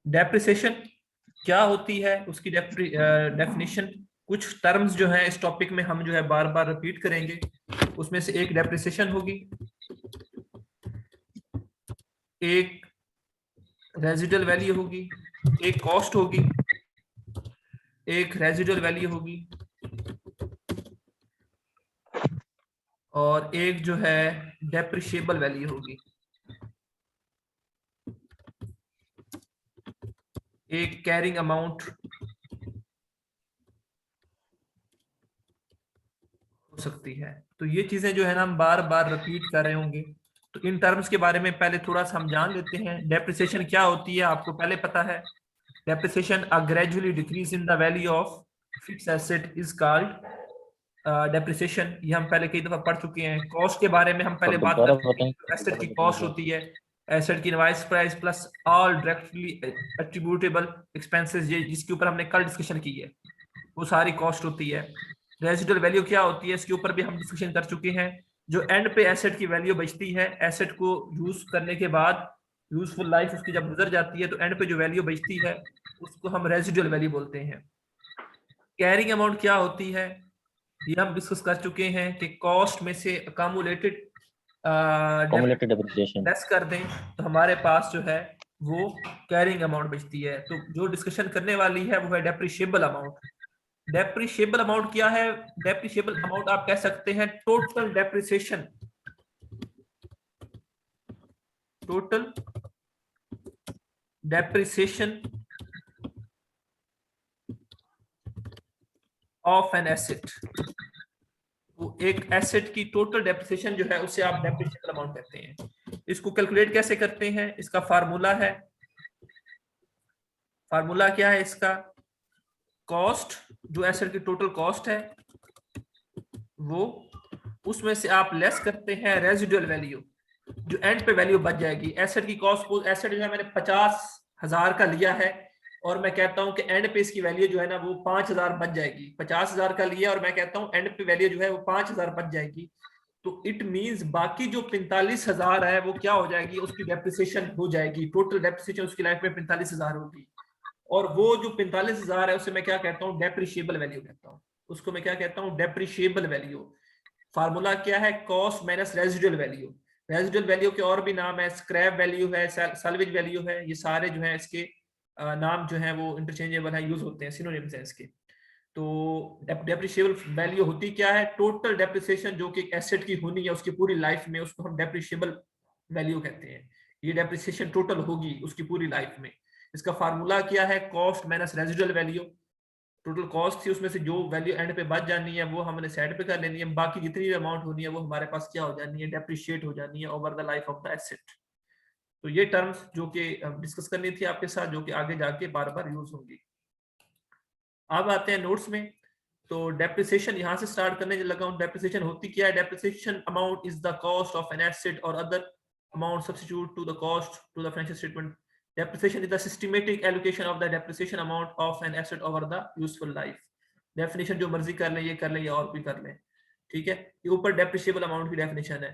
Depreciation क्या होती है, उसकी डेफिनेशन, कुछ टर्म्स जो है इस टॉपिक में हम जो है बार बार रिपीट करेंगे। उसमें से एक डेप्रिसिएशन होगी, एक रेजिडुअल वैल्यू होगी, एक कॉस्ट होगी, एक रेजिडुअल वैल्यू होगी, और एक जो है डेप्रिशिएबल वैल्यू होगी। एक कैरिंग अमाउंट हो सकती है। तो ये चीजें जो है ना हम बार बार रिपीट कर रहे होंगे। तो इन टर्म्स के बारे में पहले थोड़ा सा हम जान लेते हैं। डेप्रिसिएशन क्या होती है आपको पहले पता है। Depreciation a gradually decrease in the value of fix asset is called depreciation. ये हम पहले कई दफा पढ़ चुके हैं। कॉस्ट के बारे में हम पहले और बात दोबारा करते थे। बताएं। एसेट की कॉस्ट होती है, एसेट की invoice price plus all directly attributable expenses, ये जिसके ऊपर हमने कल डिस्कशन की है, वो सारी कॉस्ट होती है। रेजिडुअल वैल्यू क्या होती है, इसके ऊपर भी हम डिस्कशन कर चुके हैं। जो एंड पे एसेट की वैल्यू बचती है, एसेट को यूज करने के बाद यूजफुल लाइफ उसकी जब गुजर जाती है, तो एंड पे जो वैल्यू बचती है उसको हम रेजिडुअल वैल्यू बोलते हैं। कैरिंग अमाउंट क्या होती है, ये हम डिस्कस कर चुके हैं कि कॉस्ट में से अकामुलेटेड कम्युलेटेड डेप्रिसिएशन। लेस कर दें तो हमारे पास जो है वो कैरिंग अमाउंट बचती है। तो जो डिस्कशन करने वाली है वो है डेप्रिशिएबल अमाउंट। डेप्रिशिएबल अमाउंट क्या है? डेप्रिशिएबल अमाउंट आप कह सकते हैं total depreciation, total depreciation of an asset. तो एक एसेट की टोटल डेप्रिसिएशन जो है उसे आप डेप्रिशिएबल अमाउंट कहते हैं। इसको कैलकुलेट कैसे करते हैं? इसका फार्मूला है, फार्मूला क्या है इसका? कॉस्ट, जो एसेट की टोटल कॉस्ट है वो, उसमें से आप लेस करते हैं रेजिडुअल वैल्यू, जो एंड पे वैल्यू बच जाएगी। एसेट की कॉस्ट, एसेट जो है मैंने 50,000 का लिया है और मैं कहता हूं कि एंड पे इसकी वैल्यू जो है ना वो 5,000 बच जाएगी। 50,000 का लिया और मैं कहता हूं एंड पे वैल्यू जो है वो 5,000 बच जाएगी। तो इट मींस बाकी जो 45,000 है वो क्या हो जाएगी, उसकी डेप्रिसिएशन हो जाएगी। टोटल डेप्रिसिएशन उसकी लाइफ में 45,000 होगी। और वो जो 45,000 है उसे मैं क्या कहता हूँ? डेप्रिशिएबल वैल्यू कहता हूँ। उसको मैं क्या कहता हूँ? Depreciable value. फार्मूला क्या है? Cost minus residual value. Residual value के और भी नाम है, स्क्रैप वैल्यू है, सैल्वेज वैल्यू है। ये सारे जो है इसके नाम जो है वो इंटरचेंजेबल है, यूज होते हैं, सिनोनिम्स हैं इसके। तो डेप्रिशिएबल वैल्यू होती क्या है? टोटल डेप्रिसिएशन जो कि एसेट की होनी है उसकी पूरी लाइफ में, उसको हम डेप्रिशिएबल वैल्यू कहते हैं। ये डेप्रिसिएशन टोटल होगी उसकी पूरी लाइफ में। इसका फार्मूला क्या है? Cost minus residual value. Total cost थी, उसमें से जो वैल्यू एंड पे बच जानी है वो हमने साइड पे कर लेनी है। बाकी जितनी भी अमाउंट होनी है वो हमारे पास क्या हो जानी है? डेप्रिशिएट हो जानी है over the life of the asset. तो ये टर्म्स जो कि डिस्कस करनी थी आपके साथ, जो कि आगे जाके बार बार यूज होंगी। अब आते हैं नोट्स में। तो डेप्रिसिएशन यहां से स्टार्ट करने लगा हूं। डेप्रिसिएशन होती क्या है? Depreciation amount is the cost of an asset और other amount substitute to the cost to the financial statement. Depreciation is the systematic allocation of the depreciation amount of an asset over the useful life. Definition जो मर्जी कर ले, ये कर ले या और भी कर ले, ठीक है। ये ऊपर डेप्रिशिएबल अमाउंट की डेफिनेशन है।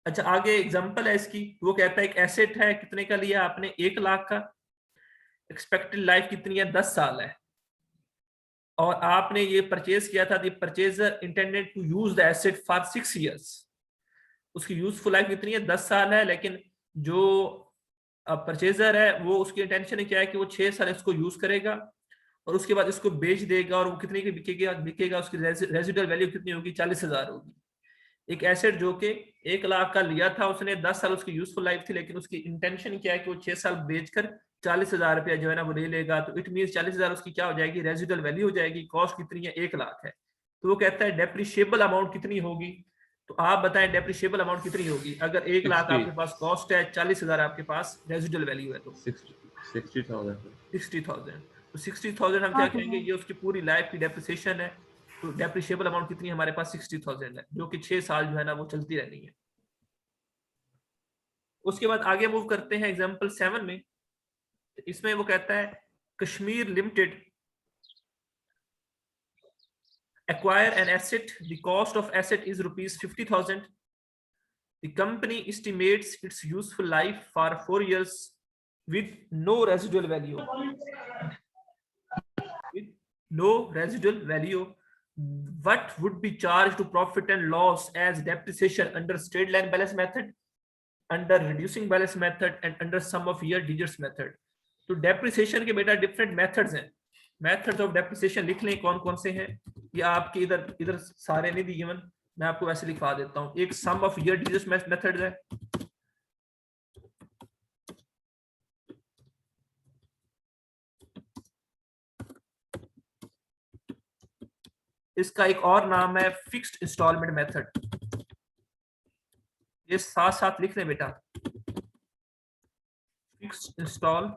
अच्छा, आगे एग्जांपल है इसकी। वो कहता है एक एसेट है, कितने का लिया आपने? 1 लाख का। एक्सपेक्टेड लाइफ कितनी है? 10 साल है। और आपने ये परचेज किया था। The purchaser intended to use the asset for 6 years. उसकी यूजफुल लाइफ कितनी है? 10 साल है। लेकिन जो परचेजर है वो, उसकी इंटेंशन क्या है कि वो 6 साल इसको यूज करेगा और उसके बाद इसको बेच देगा। और वो कितने की बिकेगा उसकी रेजिडुअल वैल्यू कितनी होगी? 40,000 होगी। एक एसेट जो कि 1 लाख का लिया था उसने, 10 साल उसकी यूजफुल लाइफ थी, लेकिन उसकी इंटेंशन क्या है कि वो 6 साल बेचकर 40,000 रुपया जो है ना वो ले लेगा। तो इट मीन 40,000 उसकी क्या हो जाएगी? रेजिडुअल वैल्यू हो जाएगी। कॉस्ट कितनी है? 1 लाख है। तो वो कहता है डेप्रिशिएबल अमाउंट कितनी होगी। तो आप बताएं डेप्रिशिएबल अमाउंट कितनी होगी अगर 1 लाख 60 आपके पास कॉस्ट है, 40,000 आपके पास रेजिडुअल वैल्यू है। तो 60,000। 60,000। तो 60,000 हम क्या कहेंगे? ये उसकी पूरी लाइफ की डेप्रिसिएशन है। तो डेप्रिशिएबल अमाउंट कितनी है हमारे पास? 60,000 है, जो कि 6 साल जो है ना वो चलती रहनी है। उसके बाद आगे मूव करते हैं एग्जांपल 7 में। इसमें वो कहता है Kashmir limited acquire an asset, the cost of asset is rupees 50,000. The company estimates its useful life for 4 years. with no residual value, with no residual value, what would be charged to profit and loss as depreciation under straight line balance method, under reducing balance method and under sum of year digits method? तो depreciation के बेटा different methods हैं, methods of depreciation लिख लें कौन कौन से हैं। ये आपके इधर इधर सारे नहीं दिए, मैं आपको वैसे लिखवा देता हूं। एक सम ऑफ ईयर डिजिट्स मेथड है, इसका एक और नाम है फिक्स्ड इंस्टॉलमेंट मेथड। ये साथ साथ लिख लें बेटा, फिक्स्ड इंस्टॉल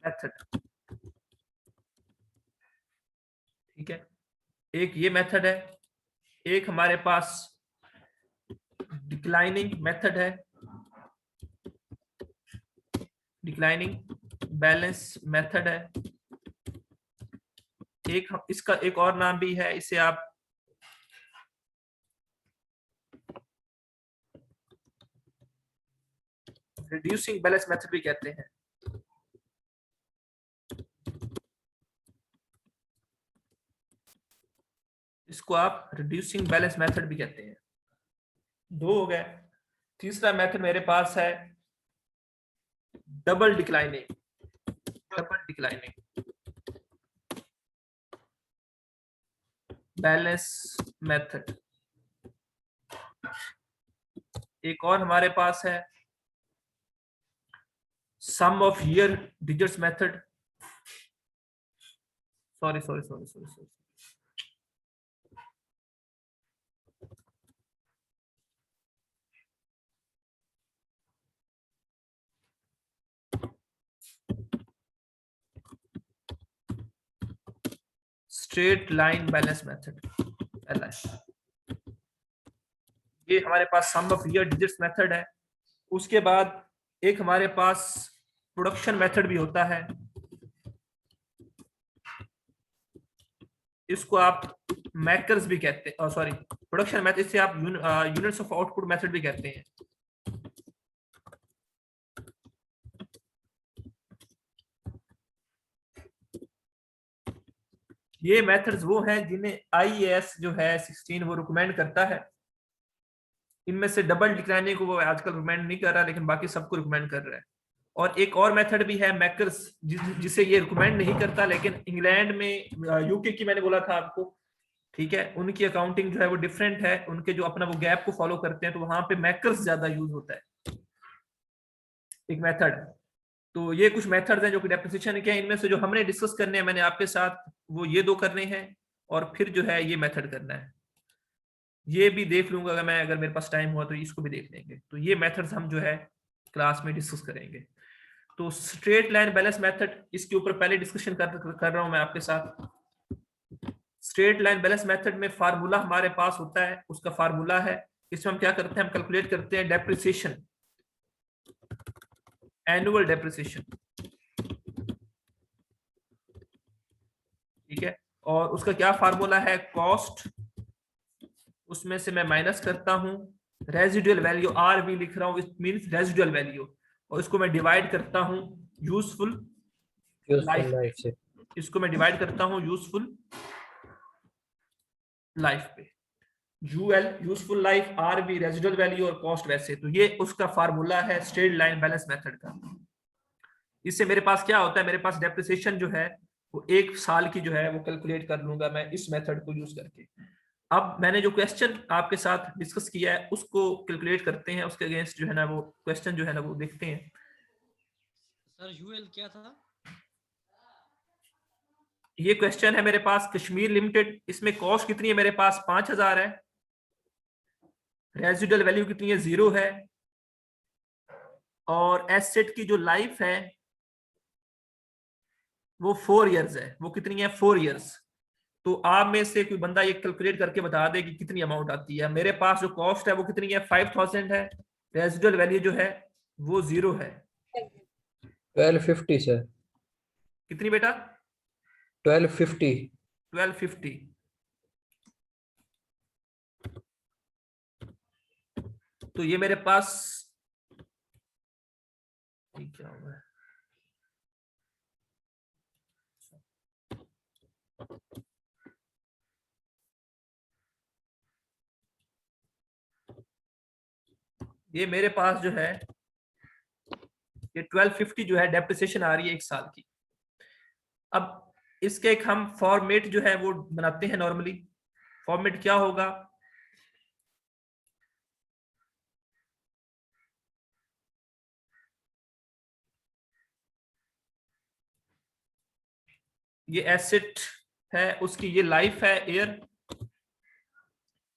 मेथड, ठीक है। एक ये मेथड है, एक हमारे पास डिक्लाइनिंग मेथड है, डिक्लाइनिंग बैलेंस मेथड है। एक इसका एक और नाम भी है, इसे आप रिड्यूसिंग बैलेंस मेथड भी कहते हैं। इसको आप रिड्यूसिंग बैलेंस मेथड भी कहते हैं। दो हो गए। तीसरा मेथड मेरे पास है double declining, double declining balance method. एक और हमारे पास है sum of year digits method, sorry sorry sorry sorry sorry straight line balance method, ये हमारे पास sum of year digits method है। उसके बाद एक हमारे पास प्रोडक्शन मेथड भी होता है, इसको आप मैकर्स भी कहते हैं, सॉरी प्रोडक्शन मेथड, इसे आप यूनिट्स ऑफ आउटपुट मेथड भी कहते हैं। ये मेथड्स वो हैं जिन्हें IAS जो है 16 वो रिकमेंड करता है। इनमें से डबल डिक्लाइनिंग को वो आजकल रिकमेंड नहीं कर रहा, लेकिन बाकी सबको रिकमेंड कर रहा है। और एक और मेथड भी है मैकर्स, जिसे ये रिकमेंड नहीं करता, लेकिन इंग्लैंड में, यूके की मैंने बोला था आपको, ठीक है, उनकी अकाउंटिंग जो है वो डिफरेंट है, उनके जो अपना वो गैप को फॉलो करते हैं, तो वहां पे मैकर्स ज्यादा यूज होता है, एक मेथड। तो ये कुछ मेथड्स हैं जो कि डेप्रिसिएशन के हैं। इनमें से जो हमने डिस्कस करने हैं मैंने आपके साथ, वो ये दो करने हैं, और फिर जो है ये मेथड करना है। ये भी देख लूंगा अगर मेरे पास टाइम हुआ तो इसको भी देख लेंगे। तो ये मेथड्स हम जो है क्लास में डिस्कस करेंगे। तो स्ट्रेट लाइन बैलेंस मेथड, इसके ऊपर पहले डिस्कशन कर रहा हूं मैं आपके साथ। स्ट्रेट लाइन बैलेंस मेथड में फार्मूला हमारे पास होता है, उसका फार्मूला है, इसमें हम क्या करते हैं, हम कैलकुलेट करते हैं डेप्रिसिएशन, एनुअल डेप्रिसिएशन, ठीक है। और उसका क्या फार्मूला है, कॉस्ट, उसमें से मैं माइनस करता हूं रेजिडुअल वैल्यू, RV लिख रहा हूं, इट मींस रेजिडुअल वैल्यू, और इसको मैं डिवाइड करता हूं यूजफुल लाइफ से, इसको मैं डिवाइड करता हूं यूजफुल लाइफ पे। UL useful life, RV residual value, और कॉस्ट वैसे। तो ये उसका फार्मूला है स्ट्रेट लाइन बैलेंस मेथड का। इससे मेरे पास क्या होता है, मेरे पास डेप्रिसिएशन जो है वो 1 साल की जो है वो कैलकुलेट कर लूंगा मैं इस मेथड को यूज करके। अब मैंने जो क्वेश्चन आपके साथ डिस्कस किया है उसको कैलकुलेट करते हैं, उसके अगेंस्ट जो है ना वो क्वेश्चन जो है ना वो देखते हैं। सर यूएल क्या था? ये क्वेश्चन है मेरे पास कश्मीर लिमिटेड, इसमें कॉस्ट कितनी है मेरे पास 5000 है, रेजिडुअल वैल्यू कितनी है 0 है, और एसेट की जो लाइफ है वो 4 इयर्स है। वो कितनी है, 4 इयर्स। तो आप में से कोई बंदा ये कैलकुलेट करके बता दे कि कितनी अमाउंट आती है। मेरे पास जो कॉस्ट है वो कितनी है, 5000 है, रेजिडुअल वैल्यू जो है वो 0 है। 1250 सर। कितनी बेटा, 1250। 1250। तो ये मेरे पास क्या होगा, ये मेरे पास जो है ये 1250 जो है डेप्रिसिएशन आ रही है 1 साल की। अब इसके एक हम फॉर्मेट जो है वो बनाते हैं। नॉर्मली फॉर्मेट क्या होगा, ये एसेट है, उसकी ये लाइफ है ईयर,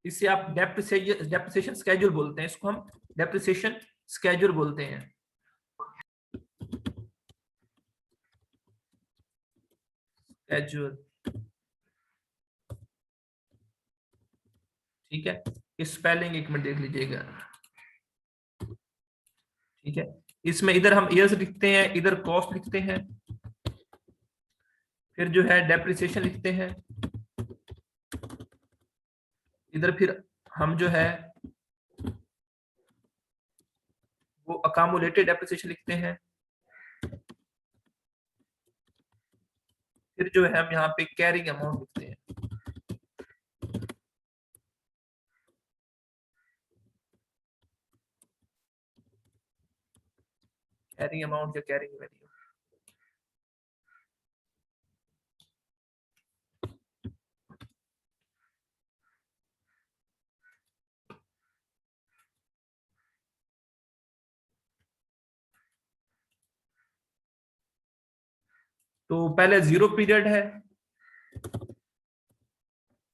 इसे आप डेप्रिसिएशन स्केड्यूल बोलते हैं, इसको हम डेप्रिसिएशन स्केड्यूल बोलते हैं। स्केड्यूल, ठीक है, स्पेलिंग एक मिनट देख लीजिएगा, ठीक है। इसमें इधर हम ईयर्स लिखते हैं, इधर कॉस्ट लिखते हैं, फिर जो है डेप्रिसिएशन लिखते हैं, इधर फिर हम जो है वो अकामुलेटेड डेप्रिसिएशन लिखते हैं, फिर जो है हम यहाँ पे कैरिंग अमाउंट लिखते हैं। कैरिंग अमाउंट या कैरिंग वैल्यू, तो पहले 0 पीरियड है,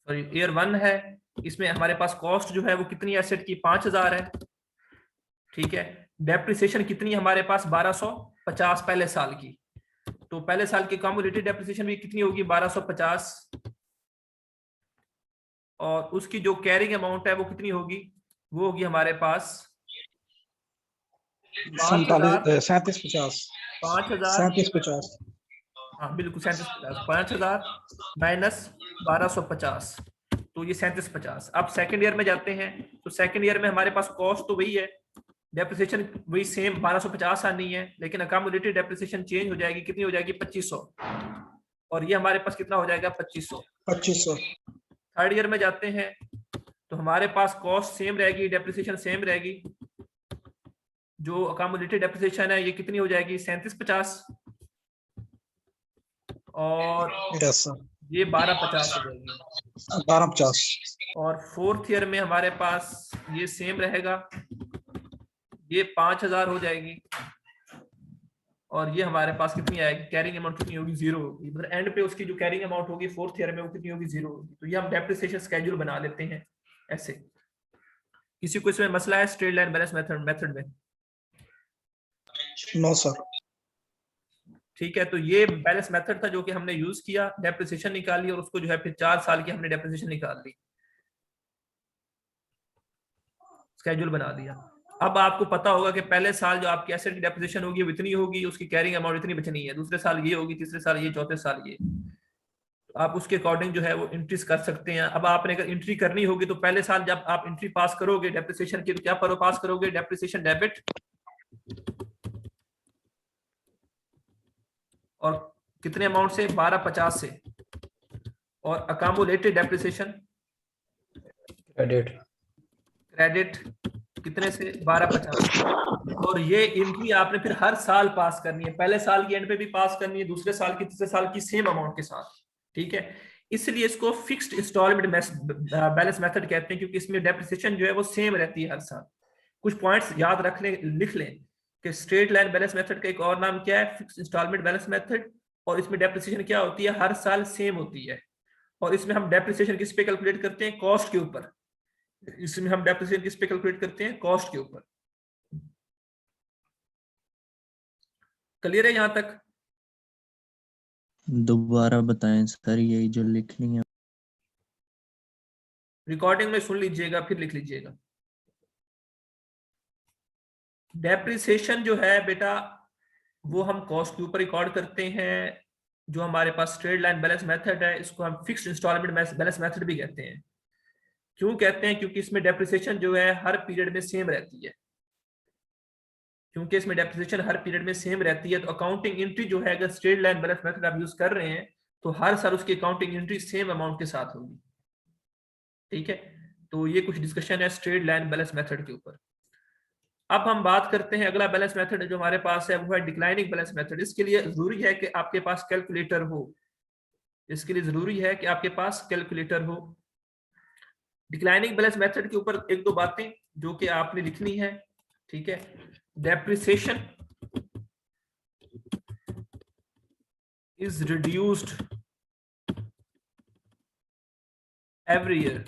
सॉरी ईयर 1 है, इसमें हमारे पास कॉस्ट जो है वो कितनी एसेट की 5000 है, ठीक है। डेप्रिसिएशन कितनी हमारे पास 1250 पहले साल की, तो पहले साल की कम्युलेटेड डेप्रिसिएशन भी कितनी होगी 1250, और उसकी जो कैरिंग अमाउंट है वो कितनी होगी, वो होगी हमारे पास 3750 5000, हाँ बिल्कुल 3750, 5000 माइनस 1250, तो ये 3750। अब सेकंड ईयर में जाते हैं, तो सेकंड ईयर में हमारे पास कॉस्ट तो वही है, डेप्रिसिएशन वही सेम 1250 आनी है, लेकिन अकामुलेटेड डेप्रिसिएशन चेंज हो जाएगी, कितनी हो जाएगी 2500, और ये हमारे पास कितना हो जाएगा 2500। थर्ड ईयर में जाते हैं तो हमारे पास कॉस्ट सेम रहेगी, डेप्रिसिएशन सेम रहेगी, जो अकामुलेटेड डेप्रिसिएशन है ये कितनी हो जाएगी 3750, और ये 1250 हो जाएगी, 1250। और फोर्थ ईयर में हमारे पास ये सेम रहेगा, ये 5000 हो जाएगी, और ये हमारे पास कितनी आएगी, कैरिंग अमाउंट कितनी होगी 0 होगी, मतलब एंड पे उसकी जो कैरिंग अमाउंट होगी फोर्थ ईयर में वो कितनी होगी 0 होगी। तो ये हम डेप्रिसिएशन स्केड्यूल बना लेते हैं ऐसे। किसी को इसमें मसला है स्ट्रेट लाइन बैलेंस मेथड में? No sir. ठीक है, तो ये बैलेंस मेथड था जो कि हमने यूज किया, डेप्रिसिएशन निकाली, और उसको जो है फिर 4 साल की हमने डेप्रिसिएशन निकाल ली, स्केड्यूल बना दिया। अब आपको पता होगा कि पहले साल जो आपकी एसेट की डेप्रिसिएशन होगी वो इतनी होगी, उसकी कैरिंग अमाउंट इतनी बचनी है, दूसरे साल ये होगी, तीसरे साल ये, चौथे साल ये, तो आप उसके अकॉर्डिंग जो है वो एंट्रीज कर सकते हैं। अब आपने अगर एंट्री करनी होगी तो पहले साल जब आप एंट्री पास करोगे डेप्रिसिएशन की, तो क्या पर पास करोगे, डेप्रिसिएशन डेबिट, और कितने अमाउंट से 1250 से, और अकामुलेटेड डेप्रिसिएशन क्रेडिट कितने से 1250, और ये एंट्री आपने फिर हर साल पास करनी है, पहले साल की एंड पे भी पास करनी है, दूसरे साल की, तीसरे साल की, सेम अमाउंट के साथ, ठीक है। इसलिए इसको फिक्स्ड इंस्टॉलमेंट बैलेंस मेथड कहते हैं, क्योंकि इसमें डेप्रिसिएशन जो है वो सेम रहती है हर साल। कुछ पॉइंट्स याद रख लें, लिख लें कि स्ट्रेट लाइन बैलेंस मेथड का एक और नाम क्या है, फिक्स्ड इंस्टॉलमेंट बैलेंस मेथड, और इसमें डेप्रिसिएशन क्या होती है, हर साल सेम होती है, और इसमें हम डेप्रिसिएशन किस पे कैलकुलेट करते हैं, कॉस्ट के ऊपर, इसमें हम डेप्रिसिएशन किस पे कैलकुलेट करते हैं, कॉस्ट के ऊपर। क्लियर है यहां तक? दोबारा बताएं सर, यही जो लिखनी है। रिकॉर्डिंग में सुन लीजिएगा फिर लिख लीजिएगा। डेप्रिसिएशन जो है बेटा वो हम कॉस्ट के ऊपर रिकॉर्ड करते हैं, जो हमारे पास स्ट्रेट लाइन बैलेंस मेथड है इसको हम फिक्स्ड इंस्टॉलमेंट बैलेंस मेथड भी कहते हैं। क्यों कहते हैं, क्योंकि इसमें डेप्रिसिएशन जो है हर पीरियड में सेम रहती है, क्योंकि इसमें डेप्रिसिएशन हर पीरियड में सेम रहती है, तो अकाउंटिंग एंट्री जो है, अगर स्ट्रेट लाइन बैलेंस मेथड आप यूज कर रहे हैं तो हर साल उसकी अकाउंटिंग एंट्री सेम अमाउंट के साथ होगी। ठीक है, तो ये कुछ डिस्कशन है स्ट्रेट लाइन बैलेंस मेथड के ऊपर। अब हम बात करते हैं अगला बैलेंस मेथड जो हमारे पास है, वो है डिक्लाइनिंग बैलेंस मेथड। इसके लिए जरूरी है कि आपके पास कैलकुलेटर हो, इसके लिए जरूरी है कि आपके पास कैलकुलेटर हो। डिक्लाइनिंग बैलेंस मेथड के ऊपर एक दो बातें जो कि आपने लिखनी है। ठीक है, depreciation is reduced every year.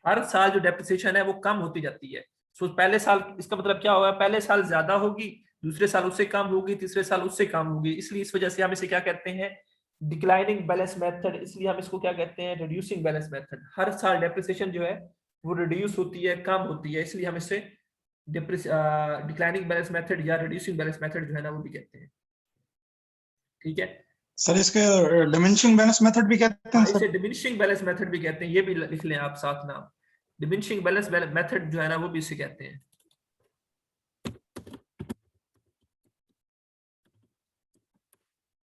हर साल जो डेप्रिसिएशन है वो कम होती जाती है। सो पहले साल, इसका मतलब क्या होगा, पहले साल ज्यादा होगी, दूसरे साल उससे कम होगी, तीसरे साल उससे कम होगी। इसलिए इस वजह से हम इसे क्या कहते हैं, डिक्लाइनिंग बैलेंस मेथड। इसलिए हम इसको क्या कहते हैं, रिड्यूसिंग बैलेंस मेथड। हर साल डेप्रिसिएशन जो है वो रिड्यूस होती है, कम होती है, इसलिए हम इसे डिक्लाइनिंग बैलेंस मेथड या रिड्यूसिंग बैलेंस मेथड जो है ना वो भी कहते हैं। ठीक है सर इसके डिमिनिशिंग बैलेंस मेथड भी कहते हैं इसे सर। डिमिनिशिंग बैलेंस मेथड भी कहते हैं, ये भी लिख लें आप साथ नाम। डिमिनिशिंग बैलेंस मेथड जो है ना वो भी इसे कहते हैं।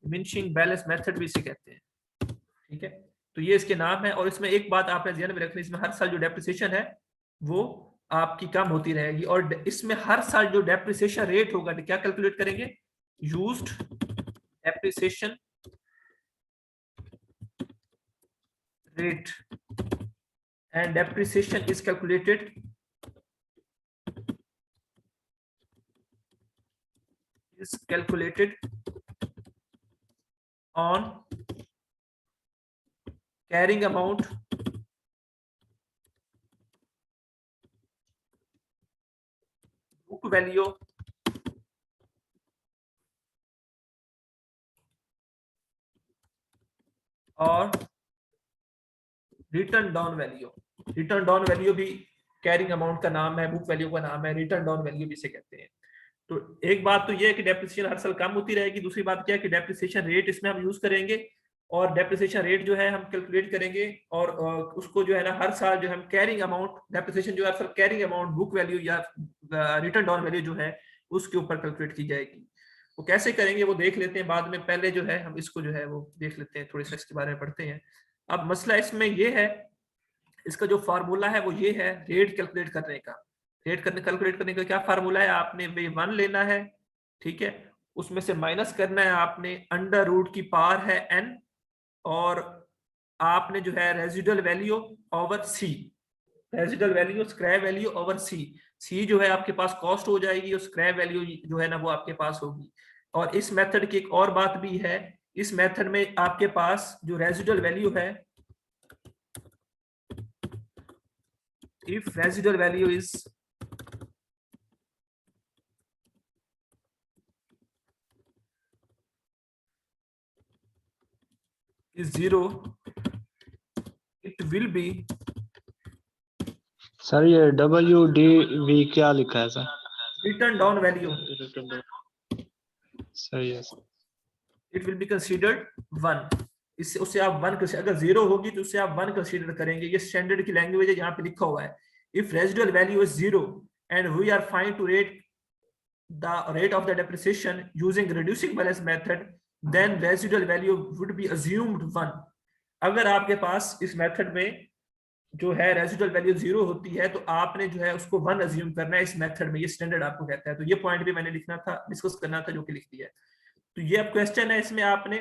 डिमिनिशिंग बैलेंस मेथड भी इसे कहते हैं। ठीक है, तो ये इसके नाम है। और इसमें एक बात आपने ध्यान में रखनी, इसमें हर साल जो डेप्रिसिएशन है वो आपकी कम होती रहेगी। और इसमें हर साल जो डेप्रिसिएशन रेट होगा, क्या कैलकुलेट करेंगे, used depreciation rate, and depreciation is calculated on carrying amount book value और return down value. Return down value भी कैरिंग अमाउंट का नाम है, बुक वैल्यू का नाम है, रिटर्न डाउन वैल्यू भी इसे कहते हैं। तो एक बात तो ये है कि डेप्रिसिएशन हर साल कम होती रहेगी। दूसरी बात क्या है कि डेप्रिसिएशन रेट इसमें हम यूज करेंगे, और डेप्रिसिएशन रेट जो है हम कैलकुलेट करेंगे, और उसको जो है ना हर साल जो हम कैरिंग अमाउंट, डेप्रिसिएशन जो है हर साल कैरिंग अमाउंट, बुक वैल्यू या रिटर्न डाउन वैल्यू जो है उसके ऊपर कैलकुलेट की जाएगी। वो कैसे करेंगे वो देख लेते हैं बाद में, पहले जो है हम इसको जो है वो देख लेते हैं, थोड़ी सा इसके बारे में पढ़ते हैं। अब मसला इसमें ये है, इसका जो फार्मूला है वो ये है रेट कैलकुलेट करने का। कैलकुलेट करने का क्या फार्मूला है, आपने भाई 1 लेना है, ठीक है, उसमें से माइनस करना है आपने, अंडर रूट की पावर है n, और आपने जो है residual value over c, residual value scrap value over c जो है आपके पास कॉस्ट हो जाएगी, और स्क्रैप वैल्यू जो है ना वो आपके पास होगी। और इस मेथड की एक और बात भी है, इस मेथड में आपके पास जो रेजिडुअल वैल्यू है, if residual value is zero, it will be sir ये WDV क्या लिखा है सर? written down value, सही है sir. it will be considered 1। इससे उससे आप 1, अगर 0 होगी तो उससे आप 1 कंसीडर करेंगे। ये स्टैंडर्ड की लैंग्वेज है, यहाँ पे लिखा हुआ है if residual value is 0 and we are trying to rate the rate of the depreciation using reducing balance method, then residual value would be assumed 1। अगर आपके पास इस मेथड में जो है रेजिडुअल वैल्यू 0 होती है तो आपने जो है उसको 1 अज्यूम करना है इस मेथड में, ये स्टैंडर्ड आपको कहता है। तो ये पॉइंट भी मैंने लिखना था, डिस्कस करना था, जो कि लिख दिया है। तो ये अब क्वेश्चन है, इसमें आपने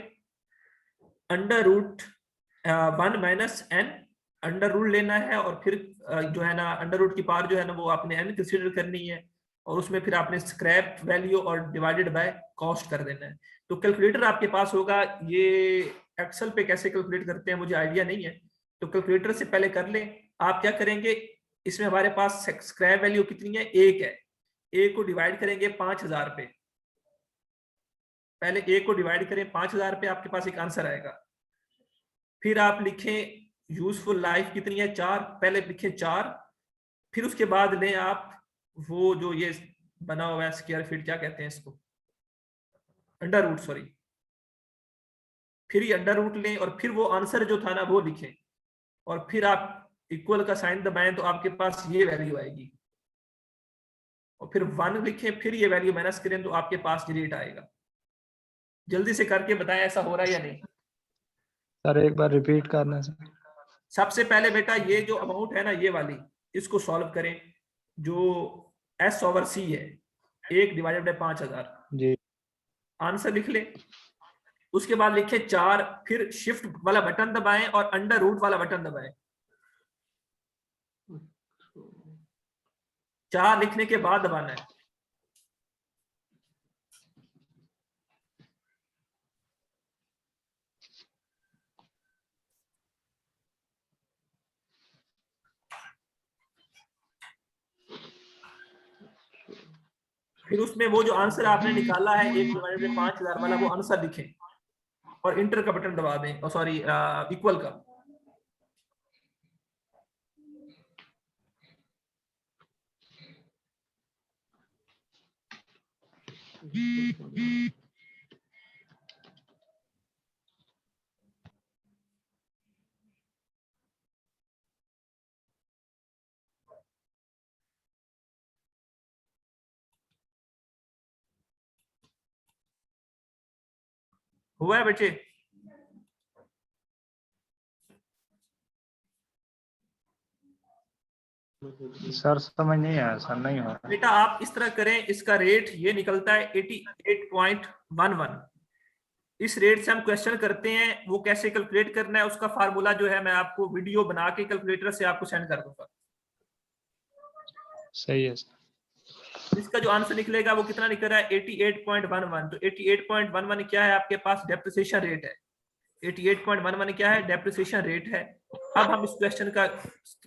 under root 1 minus n under root लेना है, और फिर जो है ना अंडर रूट की पावर जो है ना वो आपने n कंसीडर करनी है, और उसमें फिर आपने स्क्रैप वैल्यू और डिवाइडेड बाय कॉस्ट कर देना है। तो कैलकुलेटर आपके पास होगा, ये एक्सेल पे कैसे कैलकुलेट करते हैं मुझे आइडिया नहीं है, तो कैलकुलेटर से पहले कर लें। आप क्या करेंगे, इसमें हमारे पास स्क्रैप वैल्यू कितनी है, 1 है, 1 को डिवाइड करेंगे 5000 पे, पहले 1 को डिवाइड करें 5000 पे, आपके पास एक आंसर आएगा। फिर आप लिखें यूजफुल लाइफ कितनी है, 4, पहले लिखें 4, फिर उसके बाद लें आप वो जो ये बना हुआ है स्क्वायर फीट, क्या कहते हैं इसको, अंडर रूट, सॉरी, फिर ये अंडर रूट लें, और फिर वो आंसर जो था ना वो लिखें, और फिर आप इक्वल का साइन दबाएं तो आपके पास ये वैल्यू आएगी। और फिर 1 लिखें, फिर ये वैल्यू माइनस करें तो आपके पास ये रेट आएगा। जल्दी से करके बताएं ऐसा हो रहा है या नहीं। सर एक बार रिपीट करना सर। सबसे पहले बेटा ये जो अमाउंट है ना, ये वाली, इसको सॉल्व करें, जो S/C है 1 डिवाइडेड बाय 5000, जी आंसर लिख ले। उसके बाद लिखे 4, फिर शिफ्ट वाला बटन दबाएं और अंडर रूट वाला बटन दबाएं। 4 लिखने के बाद दबाना है। फिर उसमें वो जो आंसर आपने निकाला है 1 डिवाइडेड बाय 5000 वाला, वो आंसर लिखें और इंटर का बटन दबा दें, सॉरी इक्वल का। हुआ है बच्चे? सर समझ नहीं आया सर, नहीं हो रहा। बेटा आप इस तरह करें, इसका रेट ये निकलता है 88.11। इस रेट से हम क्वेश्चन करते हैं, वो कैसे कैलकुलेट करना है उसका फार्मूला जो है मैं आपको वीडियो बना के कैलकुलेटर से आपको सेंड कर दूंगा। सही है सर। इसका जो आंसर निकलेगा वो कितना निकल रहा है 88.11। तो 88.11 क्या है आपके पास? डेप्रिसिएशन रेट है। 88.11 क्या है? डेप्रिसिएशन रेट है। अब हम इस क्वेश्चन का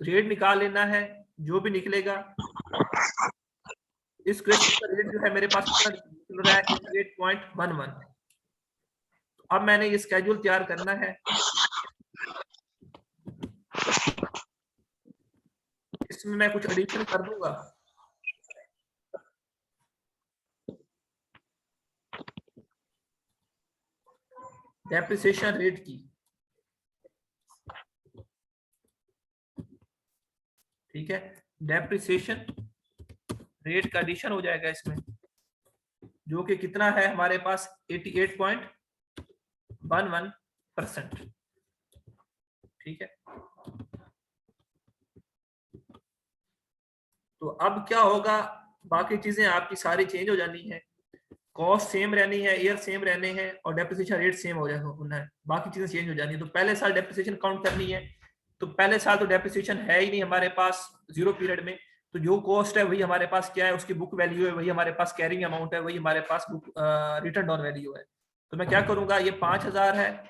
रेट निकाल लेना है, जो भी निकलेगा। इस क्वेश्चन का रेट जो है मेरे पास कितना निकल रहा है 88.11। अब मैंने ये स्केड्यूल तैयार करना है। इसमें मैं कुछ एडिशन कर दूंगा। डेप्रिसिएशन रेट की, ठीक है, डेप्रिसिएशन रेट का एडिशन हो जाएगा इसमें, जो कि कितना है हमारे पास 88.11%। ठीक है, तो अब क्या होगा, बाकी चीजें आपकी सारी चेंज हो जानी है। कॉस्ट सेम रहनी है, ईयर सेम रहने हैं और डेप्रिसिएशन रेट सेम हो जाना है, बाकी चीजें चेंज हो जानी है। तो पहले साल डेप्रिसिएशन काउंट करनी है, तो पहले साल तो डेप्रिसिएशन है ही नहीं हमारे पास जीरो पीरियड में, तो जो कॉस्ट है वही हमारे पास क्या है, उसकी बुक वैल्यू है, वही हमारे पास कैरिंग अमाउंट है, वही हमारे पास बुक रिटर्न डाउन वैल्यू है। तो मैं क्या करूंगा, ये 5000 है,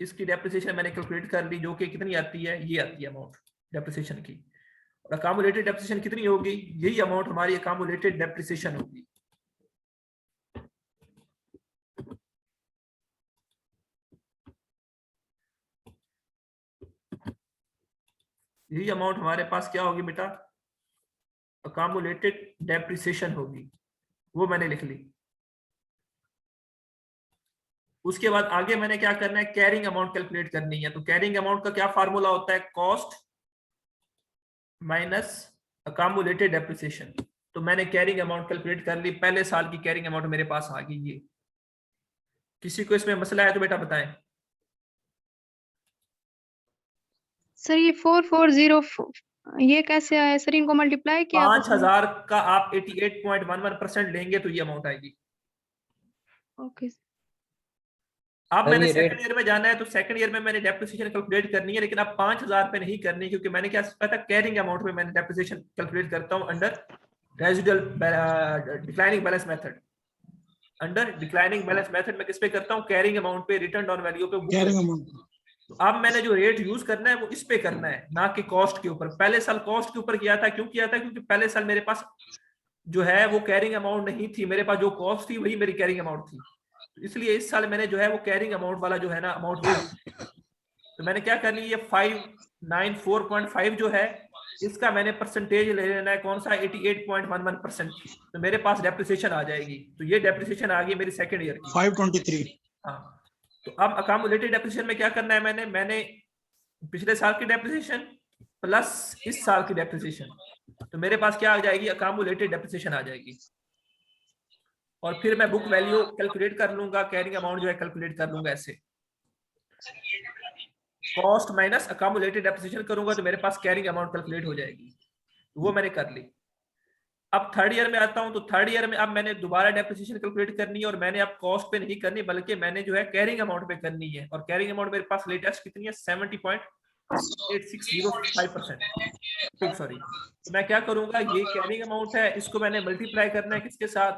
इसकी डेप्रिसिएशन मैंने कैलकुलेट कर ली, जो कि कितनी आती है, ये आती है अमाउंट डेप्रिसिएशन की। और अकामुलेटेड डेप्रिसिएशन कितनी होगी, यही अमाउंट हमारी अकामुलेटेड डेप्रिसिएशन होगी। यही अमाउंट हमारे पास क्या होगी बेटा, अकामुलेटेड डेप्रिसिएशन होगी, वो मैंने लिख ली। उसके बाद आगे मैंने क्या करना है, कैरिंग अमाउंट कैलकुलेट करनी है। तो कैरिंग अमाउंट का क्या फार्मूला होता है, कॉस्ट माइनस अकामुलेटेड डेप्रिसिएशन। तो मैंने कैरिंग अमाउंट कैलकुलेट कर ली, पहले साल की कैरिंग अमाउंट मेरे पास आ गई। ये किसी को इसमें मसला है तो बेटा बताएं। सर ये 4404 ये कैसे आया सर, इनको मल्टीप्लाई किया? 5000 का आप 88.11% लेंगे तो ये अमाउंट आएगी। ओके अब सर, मैंने ये सेकंड ईयर में जाना है, तो सेकंड ईयर में मैंने डेप्रिसिएशन कैलकुलेट करनी है, लेकिन अब 5000 पे नहीं करनी, क्योंकि मैंने क्या पता कैरिंग अमाउंट में मैंने डेप्रिसिएशन कैलकुलेट करता हूं under residual declining balance method. Under declining balance method में किस पे करता हूं, कैरिंग अमाउंट पे, रिटर्न डाउन वैल्यू पे। Carrying amount. तो अब मैंने जो रेट यूज करना है वो इस पे करना है, ना कि कॉस्ट के ऊपर। पहले साल कॉस्ट के ऊपर किया था, क्यों किया था, क्योंकि पहले साल मेरे पास जो है वो कैरिंग अमाउंट नहीं थी, मेरे पास जो कॉस्ट थी वही मेरी कैरिंग अमाउंट थी। तो इसलिए इस साल मैंने जो है वो कैरिंग अमाउंट वाला जो है ना अमाउंट, तो मैंने क्या कर ली, ये 594.5 जो है इसका मैंने परसेंटेज ले लेना है, कौन सा, 88.11%। तो मेरे पास डेप्रिसिएशन आ जाएगी। तो ये डेप्रिसिएशन आ गई मेरी सेकंड ईयर की 523। हाँ, तो अब अकामुलेटेड डेप्रिसिएशन में क्या करना है, मैंने पिछले साल की डेप्रिसिएशन प्लस इस साल की डेप्रिसिएशन, तो मेरे पास क्या आ जाएगी, अकामुलेटेड डेप्रिसिएशन आ जाएगी। और फिर मैं बुक वैल्यू कैलकुलेट कर लूंगा, कैरिंग अमाउंट जो है कैलकुलेट कर लूंगा ऐसे, कॉस्ट माइनस अकामुलेटेड डेप्रिसिएशन करूंगा तो मेरे पास कैरिंग अमाउंट कैलकुलेट हो जाएगी। वो मैंने कर ली। अब थर्ड ईयर में आता हूं, तो थर्ड ईयर में अब मैंने दोबारा डेप्रिसिएशन कैलकुलेट करनी है, और मैंने अब कॉस्ट पे नहीं करनी बल्कि मैंने जो है कैरिंग अमाउंट पे करनी है। और कैरिंग अमाउंट मेरे पास लेटेस्ट कितनी है, 70.8605%। सॉरी, तो मैं क्या करूंगा, ये कैरिंग अमाउंट है, इसको मैंने मल्टीप्लाई करना है किसके साथ,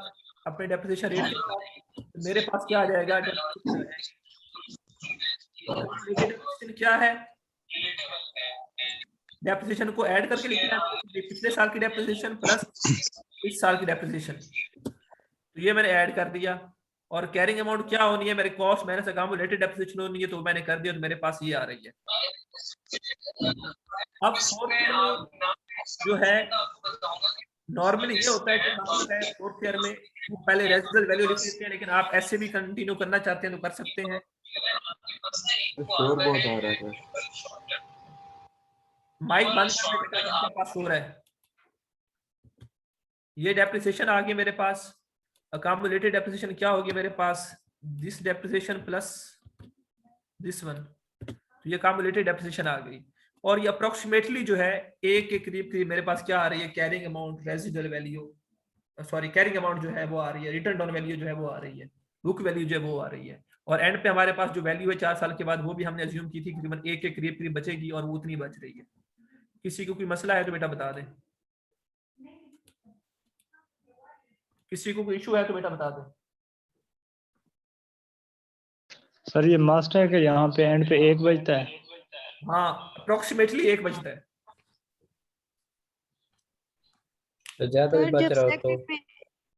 अपने डेप्रिसिएशन रेट के साथ। तो मेरे पास क्या आ जाएगा, डेप्रिसिएशन क्या है, डेप्रिसिएशन को ऐड करके लिखना है, पिछले साल की डेप्रिसिएशन प्लस इस साल की डेप्रिसिएशन। तो ये मैंने ऐड कर दिया। और कैरिंग अमाउंट क्या होनी है, मेरे कॉस्ट माइनस अकामुलेटेड डेप्रिसिएशन होनी है, तो मैंने कर दिया, तो मेरे पास ये आ रही है। अब फोर्थ ईयर में जो है नॉर्मली ये होता है कि हम जो है फोर्थ ईयर में पहले रेजिडुअल वैल्यू लिख लेते हैं, लेकिन आप ऐसे भी कंटिन्यू करना चाहते हैं तो कर सकते हैं। शोर बहुत आ रहा है। माइक बंद करने बेटा, जिनके पास हो रहा है। ये डेप्रिसिएशन आ गई मेरे पास, अकामुलेटेड डेप्रिसिएशन क्या होगी मेरे पास, this depreciation plus this one, तो ये अकामुलेटेड डेप्रिसिएशन आ गई। और ये अप्रोक्सीमेटली जो है एक के करीब करीब मेरे पास क्या आ रही है, carrying amount, residual value, sorry carrying amount जो है वो आ रही है, रिटर्न डाउन वैल्यू जो है वो आ रही है, बुक वैल्यू जो है वो आ रही है। और एंड पे हमारे पास जो वैल्यू है 4 साल के बाद, वो भी हमने अज्यूम की थी तकरीबन एक के करीब करीब बचेगी, और वो उतनी बच रही है। किसी को कोई मसला है तो बेटा बता दें, किसी को कोई इशू है तो बेटा बता दो। सर ये मस्ट है कि यहाँ पे एंड पे 1 बजता है? हाँ, अप्रोक्सीमेटली 1 बजता है। तो ज्यादा सर बच जब रहा हो सेकंड तो में